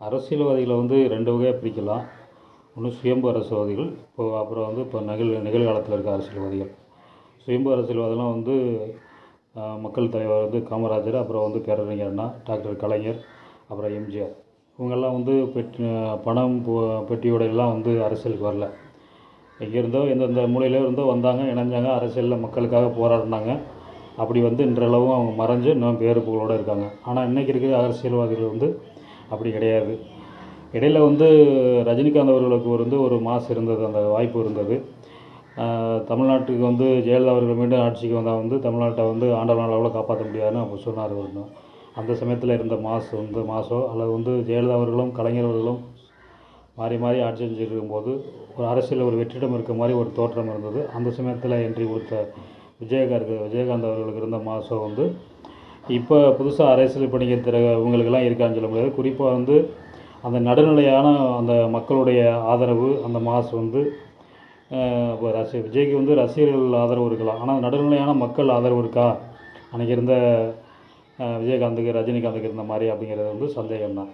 அரசியல்வாதிகளை வந்து 2 வகையாக பிரிக்கலாம். ஒன்று சுயம்பு அரசியல்வாதிகள், இப்போ நிகழ்காலத்தில் இருக்க அரசியல்வாதிகள். சுயம்பு அரசியல்வாதிலாம் வந்து மக்கள் தலைவர் வந்து காமராஜர், அப்புறம் வந்து பேரறிஞர் அண்ணா, டாக்டர் கலைஞர், அப்புறம் எம்ஜிஆர். இவங்கெல்லாம் வந்து பணம் பெட்டியோட எல்லாம் வந்து அரசியலுக்கு வரல. எங்கேருந்தோ எந்தெந்த மூலையில இருந்தோ வந்தாங்க, இணைஞ்சாங்க, அரசியலில் மக்களுக்காக போராடினாங்க. அப்படி வந்து இன்றளவும் அவங்க மறைஞ்சு இன்னும் பேரு புகழோடு இருக்காங்க. ஆனால் இன்றைக்கி இருக்கிற அரசியல்வாதிகள் வந்து அப்படி கிடையாது. இடையில் வந்து ரஜினிகாந்த் அவர்களுக்கு வந்து ஒரு மாஸ் இருந்தது, அந்த வாய்ப்பு இருந்தது. தமிழ்நாட்டுக்கு வந்து ஜெயலலிதா அவர்கள் மீண்டும் ஆட்சிக்கு வந்தால் வந்து தமிழ்நாட்டை வந்து ஆண்டவனால் அவ்வளோ காப்பாற்ற முடியாதுன்னு அப்போ சொன்னார். அந்த சமயத்தில் இருந்த மாசோ அல்லது வந்து ஜெயலலிதா அவர்களும் கலைஞர் அவர்களும் மாறி மாறி ஆட்சி செஞ்சுட்டு இருக்கும்போது ஒரு அரசியலில் ஒரு வெற்றிடம் இருக்க மாதிரி ஒரு தோற்றம் இருந்தது. அந்த சமயத்தில் என்ட்ரி கொடுத்த விஜயகாந்த் அவர்களுக்கு இருந்த மாசோ வந்து இப்போ புதுசாக அரசியல் பண்ணிக்கிற இவங்களுக்கெல்லாம் இருக்கான்னு சொல்ல முடியாது. குறிப்பாக வந்து அந்த நடுநிலையான அந்த மக்களுடைய ஆதரவு, அந்த மாஸ் வந்து இப்போ விஜய்க்கு வந்து ரசிகர்கள் ஆதரவு இருக்கலாம், ஆனால் நடுநிலையான மக்கள் ஆதரவு இருக்கா அன்றைக்கி இருந்த விஜயகாந்துக்கு ரஜினிகாந்துக்கு இருந்த மாதிரி அப்படிங்கிறது வந்து சந்தேகம்தான்.